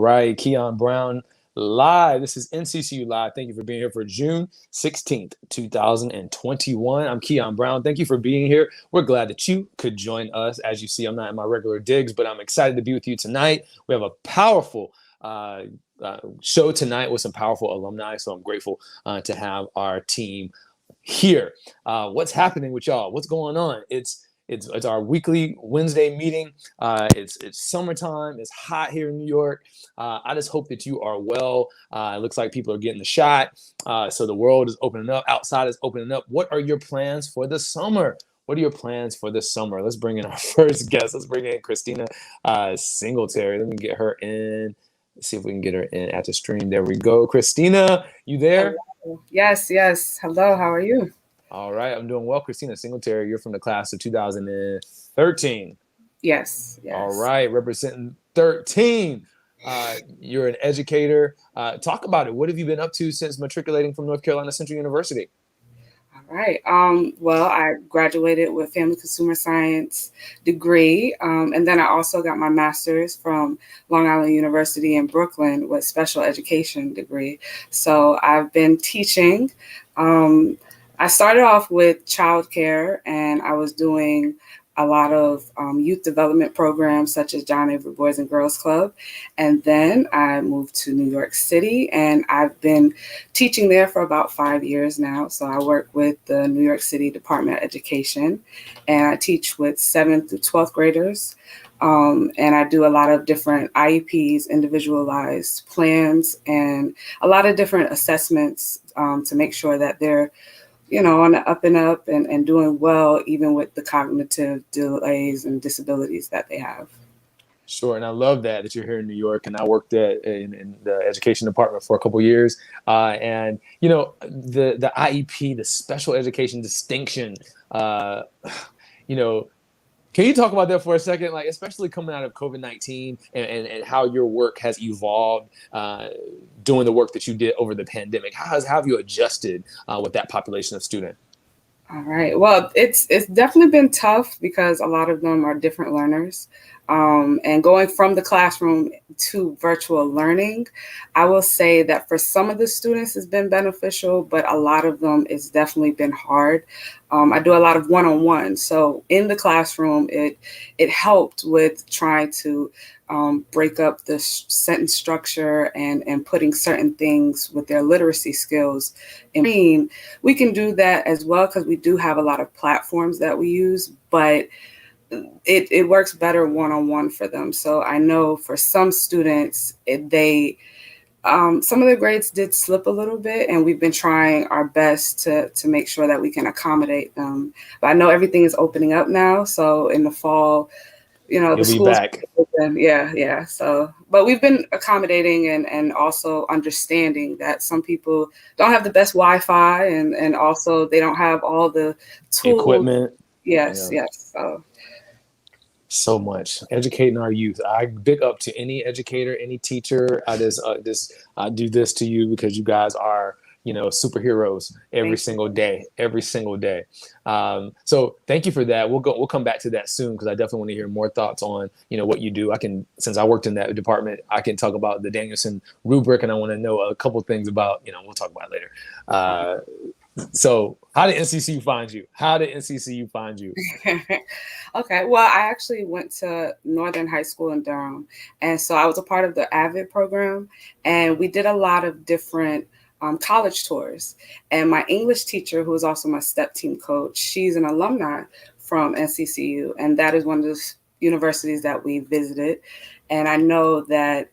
right, Keon Brown live. This is NCCU Live. Thank you for being here for June 16th, 2021. I'm Keon Brown. Thank you for being here. We're glad that you could join us. As you see, I'm not in my regular digs, but I'm excited to be with you tonight. We have a powerful show tonight with some powerful alumni, so I'm grateful to have our team here. What's happening with y'all? What's going on? It's our weekly Wednesday meeting. It's summertime. It's hot here in New York. I just hope that you are well. It looks like people are getting the shot. So the world is opening up. Outside is opening up. What are your plans for the summer? What are your plans for this summer? Let's bring in our first guest. Let's bring in Christina Singletary. Let me get her in. Let's see if we can get her in at the stream. There we go. Christina, you there? Hello. Yes. Hello, how are you? All right, I'm doing well. Christina Singletary, you're from the class of 2013. Yes. All right, representing 13. You're an educator. Talk about it. What have you been up to since matriculating from North Carolina Central University? All right. Well, I graduated with Family Consumer Science degree, and then I also got my master's from Long Island University in Brooklyn with special education degree. So I've been teaching. I started off with childcare, and I was doing a lot of youth development programs such as John Avery Boys and Girls Club. And then I moved to New York City, and I've been teaching there for about 5 years now. So I work with the New York City Department of Education, and I teach with 7th through 12th graders. And I do a lot of different IEPs, individualized plans, and a lot of different assessments to make sure that they're on the up and up and doing well, even with the cognitive delays and disabilities that they have. Sure. And I love that you're here in New York, and I worked in the education department for a couple of years. And, the IEP, the special education distinction, can you talk about that for a second? Like, especially coming out of COVID-19 and how your work has evolved doing the work that you did over the pandemic. How have you adjusted with that population of student? All right. Well, it's definitely been tough because a lot of them are different learners. And going from the classroom to virtual learning, I will say that for some of the students it's been beneficial, but a lot of them it's definitely been hard. I do a lot of one-on-one. So in the classroom, it helped with trying to break up the sentence structure and putting certain things with their literacy skills. And we can do that as well because we do have a lot of platforms that we use, but it works better one-on-one for them. So I know for some students, some of their grades did slip a little bit, and we've been trying our best to make sure that we can accommodate them. But I know everything is opening up now. So in the fall, the schools back. Open. Yeah. So, but we've been accommodating and also understanding that some people don't have the best Wi-Fi and also they don't have all the tools. Equipment. Yes. So much educating our youth. I big up to any educator, any teacher. I do this to you because you guys are, superheroes every single day. So thank you for that. We'll come back to that soon because I definitely want to hear more thoughts on, what you do. Since I worked in that department, I can talk about the Danielson rubric, and I want to know a couple things about, we'll talk about it later. So how did NCCU find you? Okay. Well, I actually went to Northern High School in Durham. And so I was a part of the AVID program, and we did a lot of different college tours. And my English teacher, who was also my step team coach, she's an alumni from NCCU. And that is one of the universities that we visited. And I know that,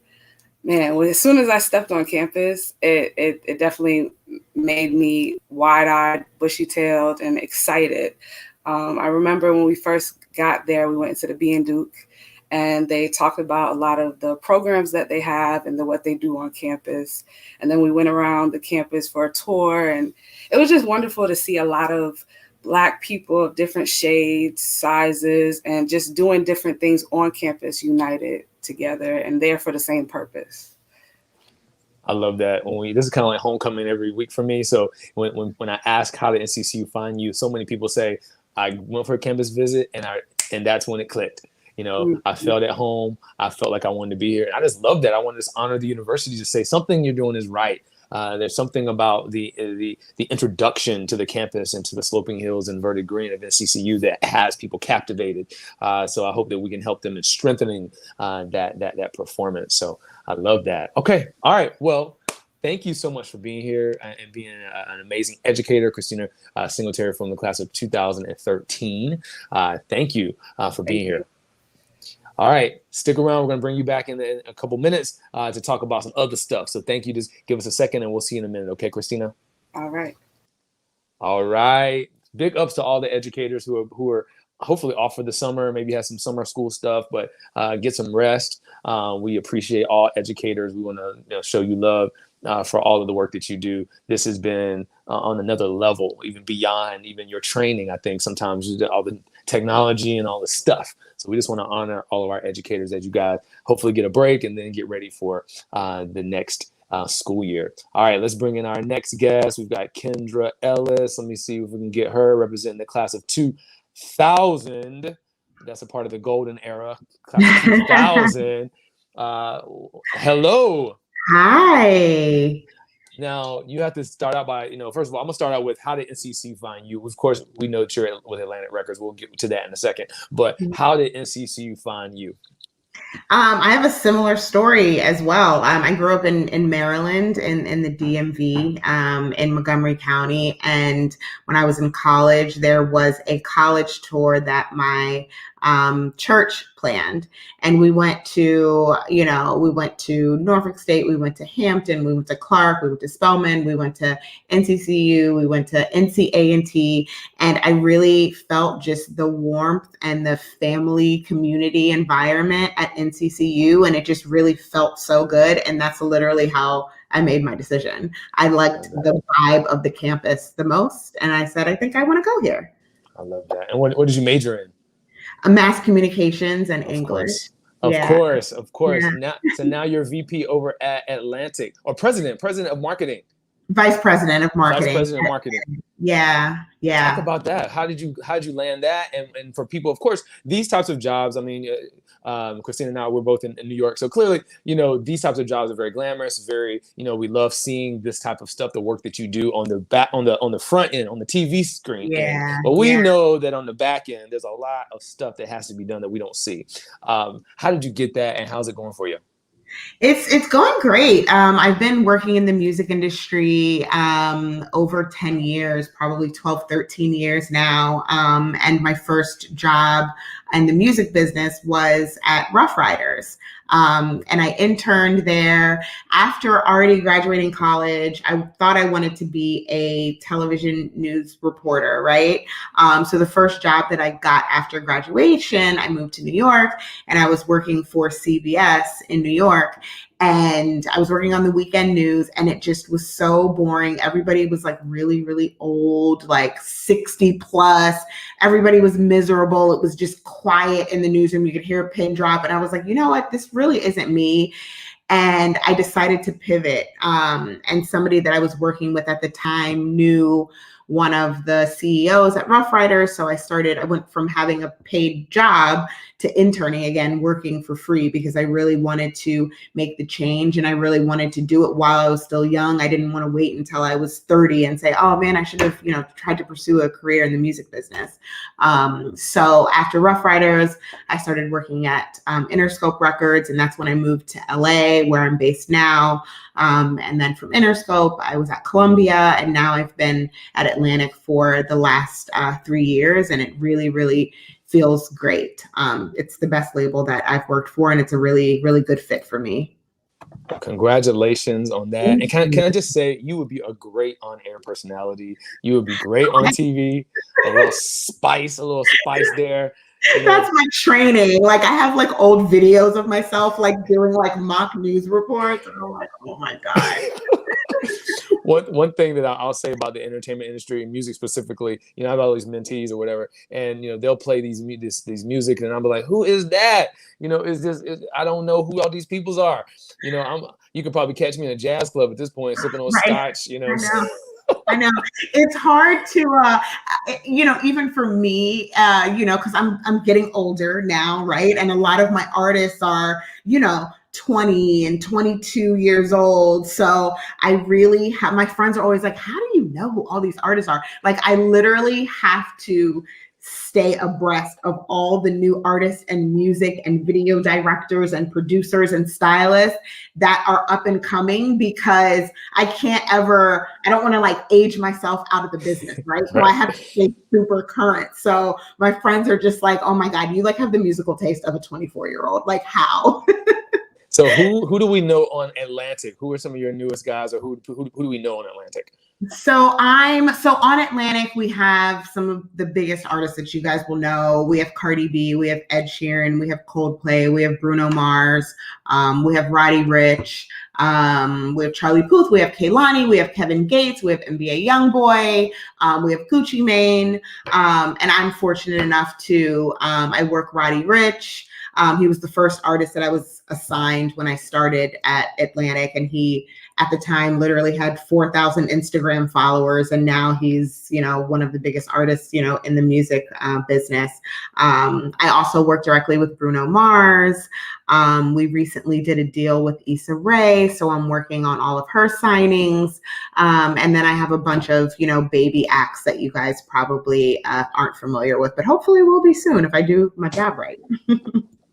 man, as soon as I stepped on campus, it definitely made me wide-eyed, bushy-tailed, and excited. I remember when we first got there, we went into the B and Duke, and they talked about a lot of the programs that they have and what they do on campus. And then we went around the campus for a tour, and it was just wonderful to see a lot of Black people of different shades, sizes, and just doing different things on campus, united together and there for the same purpose. I love that. This is kind of like homecoming every week for me. So when I ask how did NCCU find you, so many people say I went for a campus visit and that's when it clicked. I felt at home. I felt like I wanted to be here. And I just love that. I want to just honor the university to say something you're doing is right. There's something about the introduction to the campus and to the sloping hills and verdant green of NCCU that has people captivated. So I hope that we can help them in strengthening that performance. So I love that. Okay. All right. Well, thank you so much for being here and being an amazing educator, Christina Singletary from the class of 2013. Thank you for being here. All right, stick around. We're going to bring you back in a couple minutes to talk about some other stuff. So thank you. Just give us a second and we'll see you in a minute. Okay, Christina? All right. All right. Big ups to all the educators who are hopefully off for the summer, maybe have some summer school stuff, but get some rest. We appreciate all educators. We want to show you love for all of the work that you do. This has been on another level, even beyond even your training. I think sometimes all the technology and all the stuff. So we just want to honor all of our educators as you guys hopefully get a break and then get ready for the next school year. All right, let's bring in our next guest. We've got Kendra Ellis. Let me see if we can get her representing the class of 2000. That's a part of the golden era, class of 2000. Hello. Hi. Now, you have to start out by, first of all, I'm going to start out with how did NCC find you? Of course, we know that you're with Atlantic Records. We'll get to that in a second. But how did NCCU find you? I have a similar story as well. I grew up in Maryland, in the DMV, in Montgomery County. And when I was in college, there was a college tour that my church planned. And we went to Norfolk State, we went to Hampton, we went to Clark, we went to Spelman, we went to NCCU, we went to NCA&T. And I really felt just the warmth and the family community environment at NCCU. And it just really felt so good. And that's literally how I made my decision. I liked the vibe of the campus the most. And I said, I think I want to go here. I love that. And what did you major in? Mass communications and English. Of course. Yeah. Now you're VP over at Atlantic, or president of marketing. Vice president of marketing. Vice president of marketing. Yeah. Talk about that. How did you land that? And for people, of course, these types of jobs. I mean, Christina and I, we're both in New York, so clearly, these types of jobs are very glamorous. Very, we love seeing this type of stuff. The work that you do on the back, on the front end, on the TV screen. Yeah. But we know that on the back end, there's a lot of stuff that has to be done that we don't see. How did you get that, and how's it going for you? It's going great. I've been working in the music industry over 10 years, probably 12, 13 years now. And my first job in the music business was at Rough Riders. And I interned there after already graduating college. I thought I wanted to be a television news reporter, right? So the first job that I got after graduation, I moved to New York and I was working for CBS in New York. And I was working on the weekend news, and it just was so boring. Everybody was like really, really old, like 60 plus. Everybody was miserable. It was just quiet in the newsroom. You could hear a pin drop. And I was like, you know what? This really isn't me. And I decided to pivot. And somebody that I was working with at the time knew one of the CEOs at Rough Riders. So I went from having a paid job to interning again, working for free, because I really wanted to make the change and I really wanted to do it while I was still young. I didn't want to wait until I was 30 and say, oh man, I should have, tried to pursue a career in the music business. So after Rough Riders, I started working at Interscope Records, and that's when I moved to LA, where I'm based now. And then from Interscope, I was at Columbia, and now I've been at Atlantic for the last 3 years, and it really, really feels great. It's the best label that I've worked for, and it's a really, really good fit for me. Congratulations on that. And can I just say, you would be a great on-air personality. You would be great on TV. A little spice there. That's my training. Like, I have like old videos of myself like doing like mock news reports, and I'm like, oh my God. One thing that I'll say about the entertainment industry and music specifically, I have all these mentees or whatever, and they'll play these music, and I'm like, who is that? I don't know who all these peoples are. You could probably catch me in a jazz club at this point, sipping on scotch. I know it's hard to, even for me, because I'm getting older now, right? And a lot of my artists are, 20 and 22 years old. So I really have, my friends are always like, how do you know who all these artists are? Like, I literally have to stay abreast of all the new artists and music and video directors and producers and stylists that are up and coming, because I don't want to like age myself out of the business, right? So I have to stay super current. So my friends are just like, oh my God, you like have the musical taste of a 24-year-old. Like, how? So who do we know on Atlantic? Who are some of your newest guys, or who do we know on Atlantic? So on Atlantic, we have some of the biggest artists that you guys will know. We have Cardi B, we have Ed Sheeran, we have Coldplay, we have Bruno Mars, we have Roddy Ricch, we have Charlie Puth, we have Kehlani, we have Kevin Gates, we have NBA YoungBoy, we have Gucci Mane, and I'm fortunate enough to I work Roddy Ricch. He was the first artist that I was assigned when I started at Atlantic, and he, at the time, literally had 4,000 Instagram followers, and now he's, one of the biggest artists, in the music business. I also work directly with Bruno Mars. We recently did a deal with Issa Rae, so I'm working on all of her signings. And then I have a bunch of, baby acts that you guys probably aren't familiar with, but hopefully will be soon if I do my job right.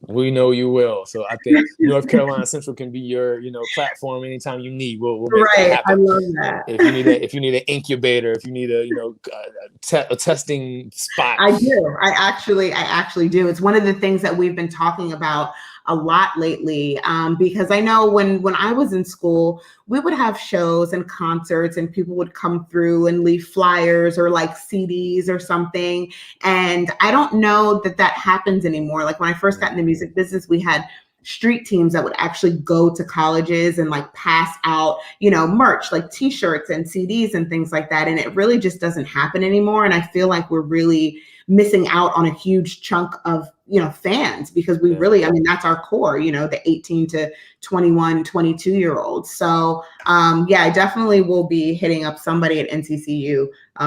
We know you will. So I think North Carolina Central can be your, platform anytime you need. We'll make that happen. I love that. If you need an incubator, if you need a testing spot. I do. I actually do. It's one of the things that we've been talking about a lot lately, because I know when I was in school, we would have shows and concerts and people would come through and leave flyers or like CDs or something. And I don't know that happens anymore. Like when I first got in the music business, we had street teams that would actually go to colleges and like pass out, merch, like t-shirts and CDs and things like that. And it really just doesn't happen anymore. And I feel like we're really missing out on a huge chunk of, fans, because we really, that's our core, the 18 to 21, 22-year-olds. So I definitely will be hitting up somebody at NCCU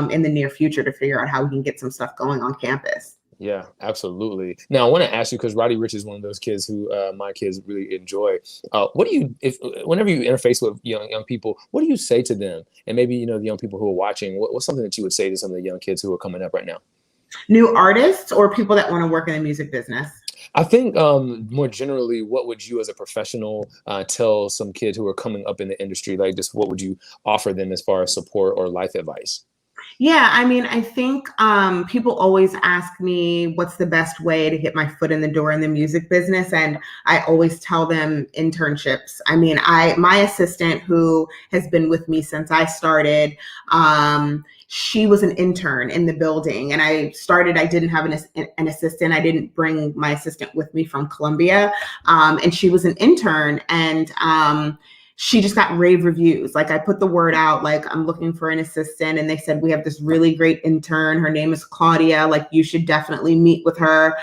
in the near future to figure out how we can get some stuff going on campus. Yeah, absolutely. Now I want to ask you, because Roddy Ricch is one of those kids who my kids really enjoy. What do you, whenever you interface with young people, what do you say to them? And maybe, the young people who are watching, what's something that you would say to some of the young kids who are coming up right now? New artists or people that want to work in the music business? I think more generally, what would you as a professional tell some kids who are coming up in the industry? Like, just what would you offer them as far as support or life advice? Yeah, I think people always ask me what's the best way to get my foot in the door in the music business. And I always tell them internships. My assistant, who has been with me since I started, she was an intern in the building. And I didn't have an assistant. I didn't bring my assistant with me from Columbia. And she was an intern, and she just got rave reviews. Like, I put the word out, like, I'm looking for an assistant, and they said, we have this really great intern. Her name is Claudia. Like, you should definitely meet with her.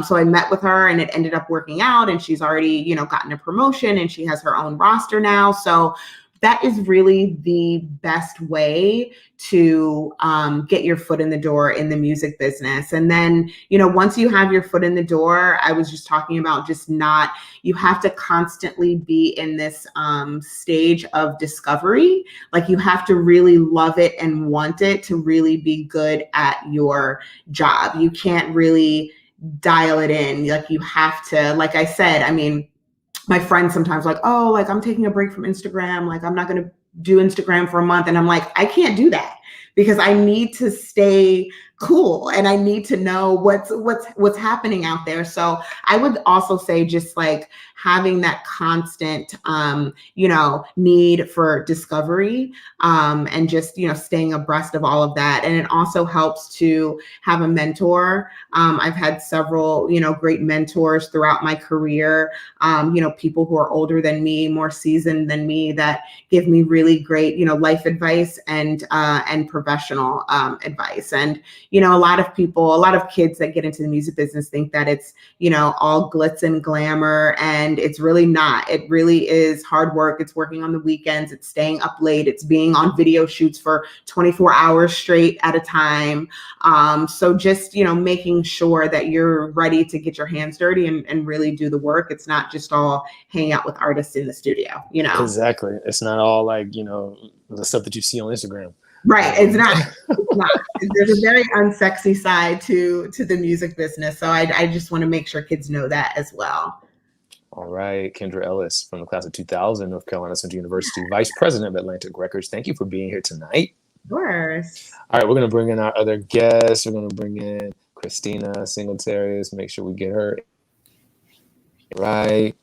So I met with her, and it ended up working out, and she's already, gotten a promotion, and she has her own roster now. So that is really the best way to get your foot in the door in the music business. And then, once you have your foot in the door, I was just talking about you have to constantly be in this stage of discovery. Like, you have to really love it and want it to really be good at your job. You can't really dial it in. Like, you have to, like I said, my friends sometimes like, oh, like, I'm taking a break from Instagram. Like, I'm not going to do Instagram for a month. And I'm like, I can't do that, because I need to stay cool and I need to know what's happening out there. So I would also say just like having that constant, need for discovery, and just, staying abreast of all of that. And it also helps to have a mentor. I've had several, great mentors throughout my career, people who are older than me, more seasoned than me, that give me really great, life advice and professional advice. And, a lot of people, a lot of kids that get into the music business think that it's, all glitz and glamour, and it's really not. It really is hard work. It's working on the weekends. It's staying up late. It's being on video shoots for 24 hours straight at a time. So just, making sure that you're ready to get your hands dirty and really do the work. It's not just all hanging out with artists in the studio, Exactly. It's not all like, the stuff that you see on Instagram. Right. It's not. It's not. There's a very unsexy side to the music business. So I just want to make sure kids know that as well. All right. Kendra Ellis from the class of 2000, North Carolina Central University, Vice President of Atlantic Records. Thank you for being here tonight. Of course. All right. We're going to bring in our other guests. We're going to bring in Christina Singletary. Let's make sure we get her right.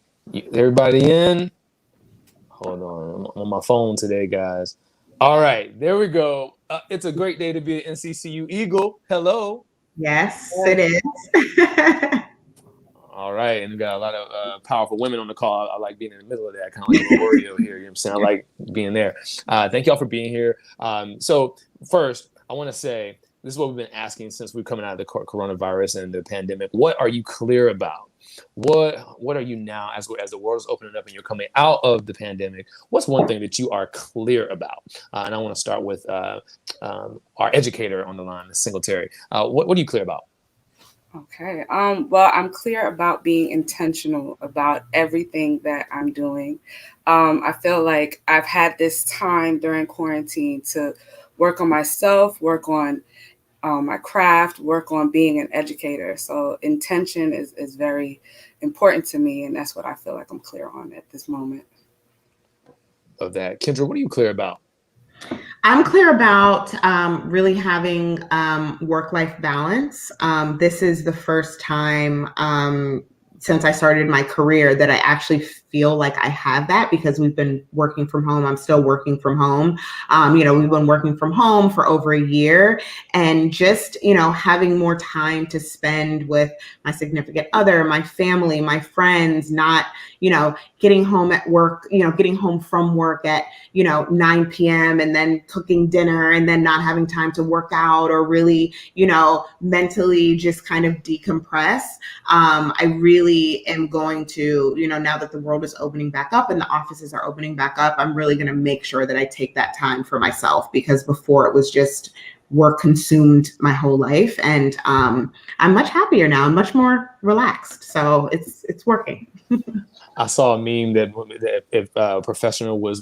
Everybody in? Hold on. I'm on my phone today, guys. All right, there we go. It's a great day to be an NCCU Eagle. Hello. Yes, it is. All right, and we got a lot of powerful women on the call. I like being in the middle of that, kind of like a rodeo here. You know what I'm saying? I like being there. Thank y'all for being here. So first, I want to say, this is what we've been asking since we're coming out of the coronavirus and the pandemic. What are you clear about? What are you now, as the world is opening up and you're coming out of the pandemic? What's one thing that you are clear about? And I want to start with our educator on the line, Ms. Singletary. What are you clear about? Okay. Well, I'm clear about being intentional about everything that I'm doing. I feel like I've had this time during quarantine to work on myself, work on my craft, work on being an educator. So intention is very important to me. And that's what I feel like I'm clear on at this moment. Of that. Kendra, what are you clear about? I'm clear about really having work-life balance. This is the first time since I started my career that I actually feel like I have that, because we've been working from home. I'm still working from home. We've been working from home for over a year, and just, having more time to spend with my significant other, my family, my friends, not, getting home at work, getting home from work at, 9 p.m. and then cooking dinner and then not having time to work out or really, mentally just kind of decompress. I really am going to, now that the world is opening back up and the offices are opening back up, I'm really going to make sure that I take that time for myself, because before it was just work consumed my whole life. And I'm much happier now. I'm much more relaxed. So it's working. I saw a meme that if a professional was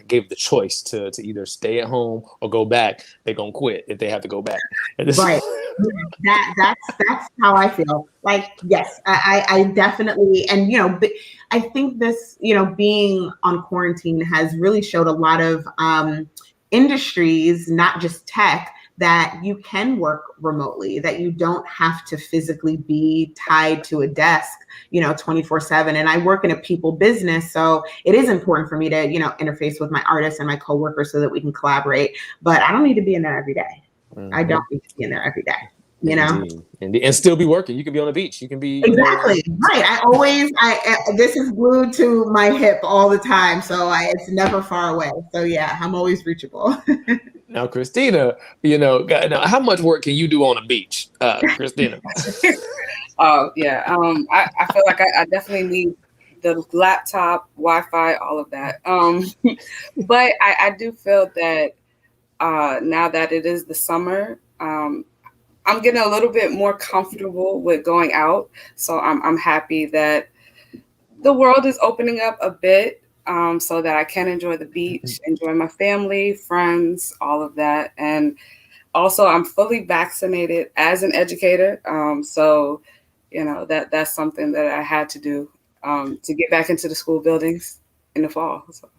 gave the choice to either stay at home or go back, they're gonna quit if they have to go back. Right. That's how I feel. Like, yes, I definitely, and I think this, being on quarantine has really showed a lot of industries, not just tech, that you can work remotely, that you don't have to physically be tied to a desk, 24/7. And I work in a people business, so it is important for me to, interface with my artists and my coworkers so that we can collaborate. But I don't need to be in there every day. Mm-hmm. I don't need to be in there every day. Indeed. And still be working. You can be on the beach. You can be exactly right. This is glued to my hip all the time, so it's never far away. So yeah, I'm always reachable. Now, Christina, how much work can you do on the beach, Christina? Oh yeah, I feel like I definitely need the laptop, Wi-Fi, all of that. But I do feel that now that it is the summer, I'm getting a little bit more comfortable with going out. So I'm happy that the world is opening up a bit, so that I can enjoy the beach, enjoy my family, friends, all of that. And also I'm fully vaccinated as an educator. So, that's something that I had to do to get back into the school buildings in the fall. So.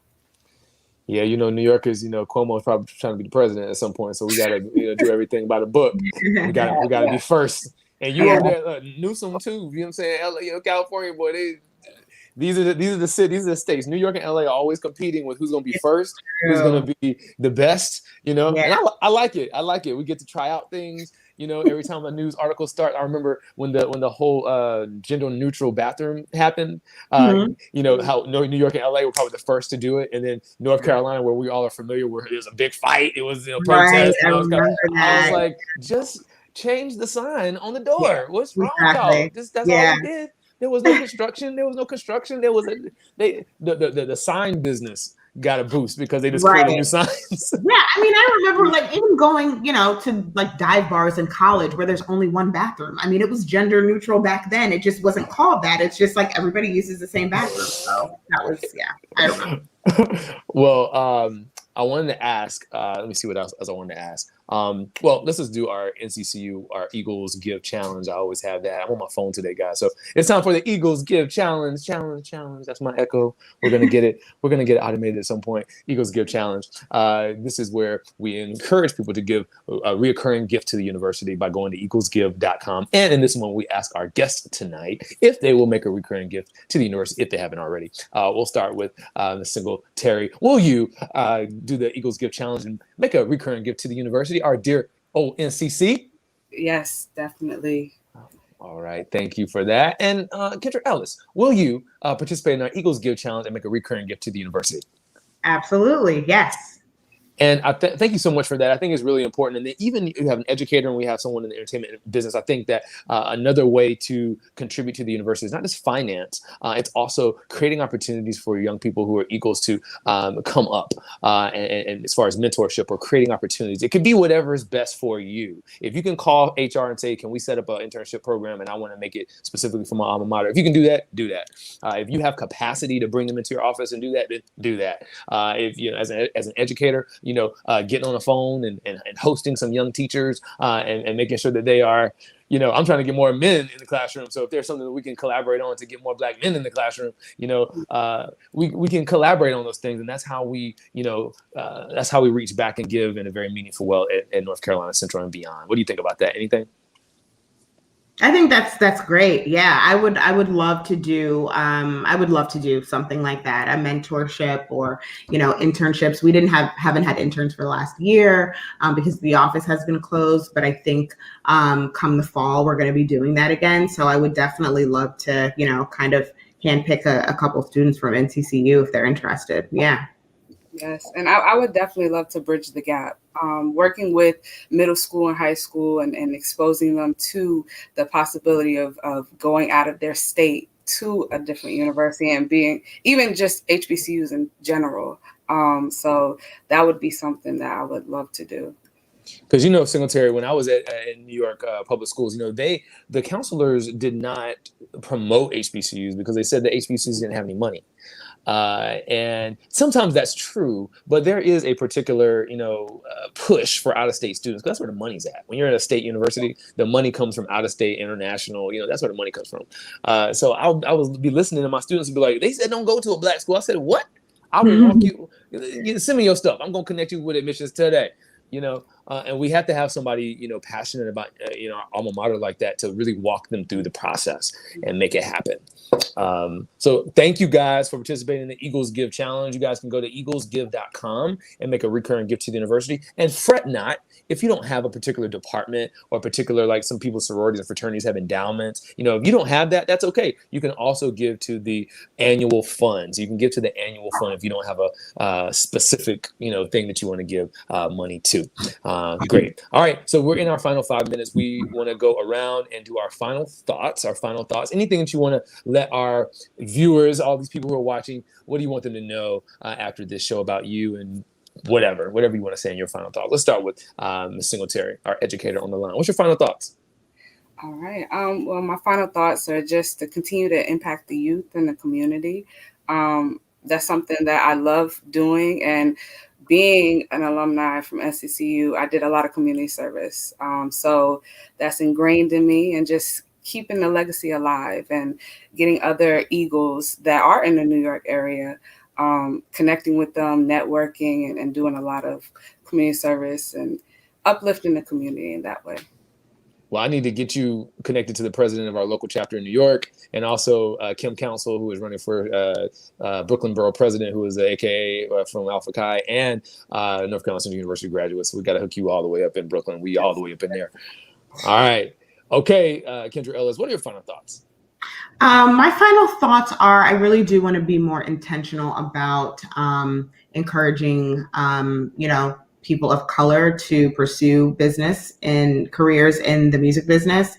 Yeah, New Yorkers, Cuomo's probably trying to be the president at some point, so we gotta do everything by the book. We gotta be first. And you over there, Newsom too. You know what I'm saying? LA, California, boy, these are the cities, these are the states. New York and LA are always competing with who's gonna be first, who's gonna be the best. And I like it. We get to try out things. every time a news article starts, I remember when the whole gender neutral bathroom happened. Mhm. How New York and LA were probably the first to do it, and then North Carolina, where we all are familiar, where there was a big fight. It was Right. protest. I remember I was that. like, just change the sign on the Yeah, door. What's wrong with y'all? exactly. That's all Yeah. we did. There was no construction. There was no construction. There was the sign business got a boost because they just created Right. new signs. Yeah, I mean, I remember like even going, to like dive bars in college where there's only one bathroom. I mean, it was gender neutral back then. It just wasn't called that. It's just like everybody uses the same bathroom. So that was, yeah, I don't know. Well, I wanted to ask. Let me see what else I wanted to ask. Well, let's just do our NCCU, our Eagles Give Challenge. I always have that. I'm on my phone today, guys. So it's time for the Eagles Give Challenge. Challenge. That's my echo. We're gonna get it. We're gonna get it automated at some point. Eagles Give Challenge. This is where we encourage people to give a reoccurring gift to the university by going to eaglesgive.com. And in this one, we ask our guests tonight if they will make a recurring gift to the university if they haven't already. We'll start with the single Terry. Will you do the Eagles Give Challenge and make a recurring gift to the university? Our dear ONCC. Yes, definitely. All right, thank you for that. And Kendra Ellis, will you participate in our Eagles Give Challenge and make a recurring gift to the university? Absolutely. Yes. And thank you so much for that. I think it's really important. And then even if you have an educator and we have someone in the entertainment business, I think that another way to contribute to the university is not just finance. It's also creating opportunities for young people who are Eagles to come up. And as far as mentorship or creating opportunities, it could be whatever is best for you. If you can call HR and say, can we set up an internship program and I want to make it specifically for my alma mater. If you can do that, do that. If you have capacity to bring them into your office and do that, then do that. If as an educator, getting on the phone and hosting some young teachers and making sure that they are, I'm trying to get more men in the classroom. So if there's something that we can collaborate on to get more Black men in the classroom, we can collaborate on those things. And that's how we reach back and give in a very meaningful way at North Carolina Central and beyond. What do you think about that? Anything? I think that's great. Yeah, I would love to do something like that, a mentorship or internships. We haven't had interns for the last year because the office has been closed. But I think come the fall we're going to be doing that again. So I would definitely love to kind of handpick a couple students from NCCU if they're interested. Yeah. Yes, and I would definitely love to bridge the gap. Working with middle school and high school and exposing them to the possibility of going out of their state to a different university and being even just HBCUs in general. So that would be something that I would love to do. Because Singletary, when I was in New York public schools, the counselors did not promote HBCUs because they said that HBCUs didn't have any money. And sometimes that's true, but there is a particular, push for out-of-state students. That's where the money's at. When you're at a state university, the money comes from out-of-state, international. That's where the money comes from. So I would be listening to my students and be like, they said don't go to a Black school. I said, what? I will walk you. Send me your stuff. I'm gonna connect you with admissions today. And we have to have somebody, passionate about, our alma mater like that to really walk them through the process and make it happen. So thank you guys for participating in the Eagles Give Challenge. You guys can go to eaglesgive.com and make a recurring gift to the university. And fret not if you don't have a particular department or particular, like some people's sororities and fraternities have endowments. If you don't have that, that's okay. You can also give to the annual funds. You can give to the annual fund if you don't have a specific, thing that you want to give money to. Great. All right. So we're in our final 5 minutes. We want to go around and do our final thoughts. Anything that you want to let our viewers, all these people who are watching, what do you want them to know after this show about you and whatever you want to say in your final thoughts? Let's start with Ms. Singletary, our educator on the line. What's your final thoughts? All right. Well, my final thoughts are just to continue to impact the youth and the community. That's something that I love doing. And being an alumni from NCCU, I did a lot of community service. So that's ingrained in me, and just keeping the legacy alive and getting other Eagles that are in the New York area, connecting with them, networking, and doing a lot of community service and uplifting the community in that way. Well, I need to get you connected to the president of our local chapter in New York, and also Kim Council, who is running for Brooklyn Borough President, who is AKA from Alpha Chi, and North Carolina Central University graduate. So we got to hook you all the way up in Brooklyn. We all the way up in there. All right. Okay, Kendra Ellis, what are your final thoughts? My final thoughts are I really do want to be more intentional about encouraging, people of color to pursue business and careers in the music business.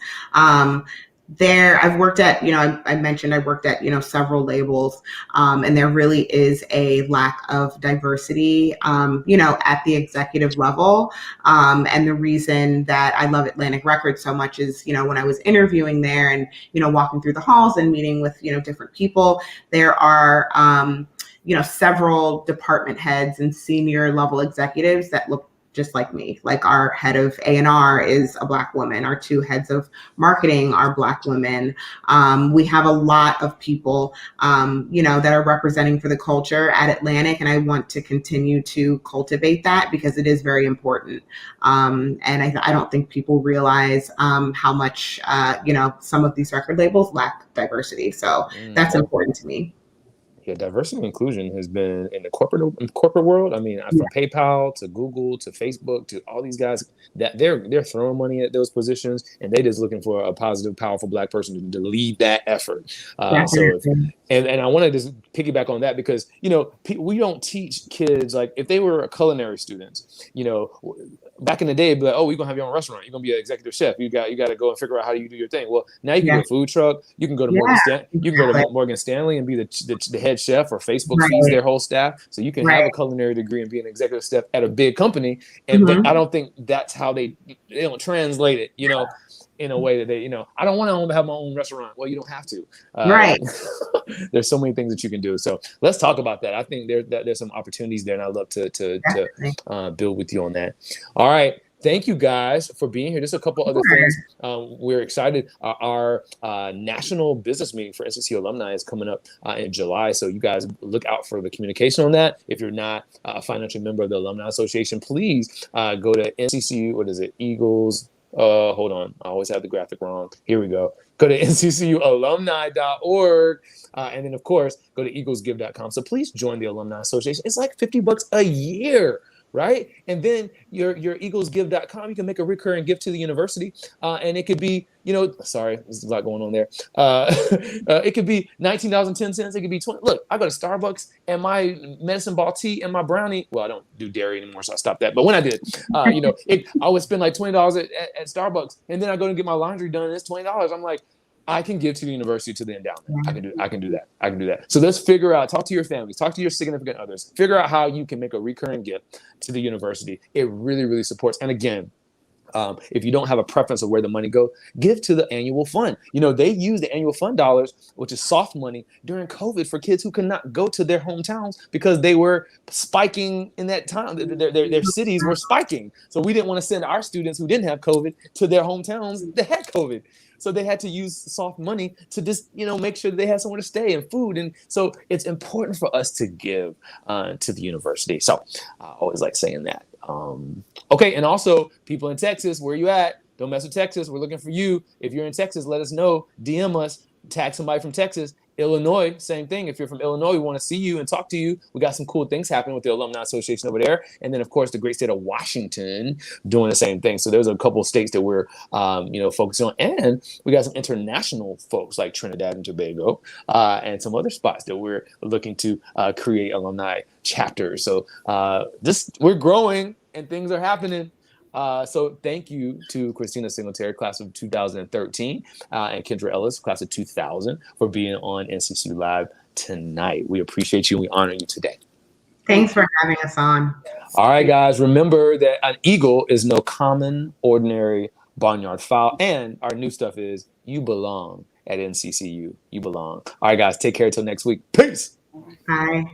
I've worked at, I mentioned I worked at, several labels, and there really is a lack of diversity, at the executive level. And the reason that I love Atlantic Records so much is, when I was interviewing there and, walking through the halls and meeting with, different people, there are, several department heads and senior level executives that look just like me. Like our head of A&R is a Black woman. Our two heads of marketing are Black women. We have a lot of people, that are representing for the culture at Atlantic, and I want to continue to cultivate that because it is very important. And I don't think people realize how much, some of these record labels lack diversity. So that's important to me. Yeah, diversity and inclusion has been in the corporate world. I mean, from PayPal to Google to Facebook to all these guys, that they're throwing money at those positions, and they just looking for a positive, powerful Black person to lead that effort. And I want to just piggyback on that because we don't teach kids, like if they were culinary students, back in the day, it'd be like, oh, you're gonna have your own restaurant. You're gonna be an executive chef. You got to go and figure out how you do your thing. Well, now you can go to a food truck. You can go to Morgan Stanley and be the head chef, or Facebook feeds their whole staff. So you can have a culinary degree and be an executive chef at a big company. But I don't think that's how they don't translate it, in a way that they, I don't want to have my own restaurant. Well, you don't have to. There's so many things that you can do. So let's talk about that. I think there's some opportunities there, and I'd love to build with you on that. All right. Thank you guys for being here. Just a couple other things. We're excited. Our national business meeting for NCCU alumni is coming up in July. So you guys look out for the communication on that. If you're not a financial member of the Alumni Association, please go to NCCU. What is it? Eagles. Hold on. I always have the graphic wrong. Here we go. Go to ncculumni.org. And then, of course, go to eaglesgive.com. So please join the Alumni Association. It's like $50 a year, right? And then your eaglesgive.com, you can make a recurring gift to the university. And it could be, sorry, there's a lot going on there. It could be $19.10. It could be 20. Look, I go to Starbucks and my medicine ball tea and my brownie. Well, I don't do dairy anymore, so I stopped that. But when I did, I would spend like $20 at Starbucks, and then I go and get my laundry done, and it's $20. I'm like, I can give to the university, to the endowment. I can do that. So let's figure out, talk to your families, talk to your significant others, figure out how you can make a recurring gift to the university. It really, really supports. And again, if you don't have a preference of where the money go, give to the annual fund. They use the annual fund dollars, which is soft money, during COVID for kids who could not go to their hometowns because they were spiking in that time. Their cities were spiking. So we didn't want to send our students who didn't have COVID to their hometowns that had COVID. So they had to use soft money to just, make sure that they had somewhere to stay and food. And so it's important for us to give to the university. So I always like saying that. Okay. And also, people in Texas, where you at? Don't mess with Texas. We're looking for you. If you're in Texas, let us know. DM us. Tag somebody from Texas. Illinois, same thing. If you're from Illinois, we want to see you and talk to you. We got some cool things happening with the Alumni Association over there. And then, of course, the great state of Washington doing the same thing. So there's a couple of states that we're, focusing on. And we got some international folks like Trinidad and Tobago and some other spots that we're looking to create alumni chapters. So we're growing and things are happening. So thank you to Christina Singletary, class of 2013, and Kendra Ellis, class of 2000, for being on NCCU Live tonight. We appreciate you and we honor you today. Thanks for having us on. All right, guys, remember that an eagle is no common, ordinary barnyard fowl. And our new stuff is you belong at NCCU. You belong. All right, guys, take care until next week. Peace. Bye.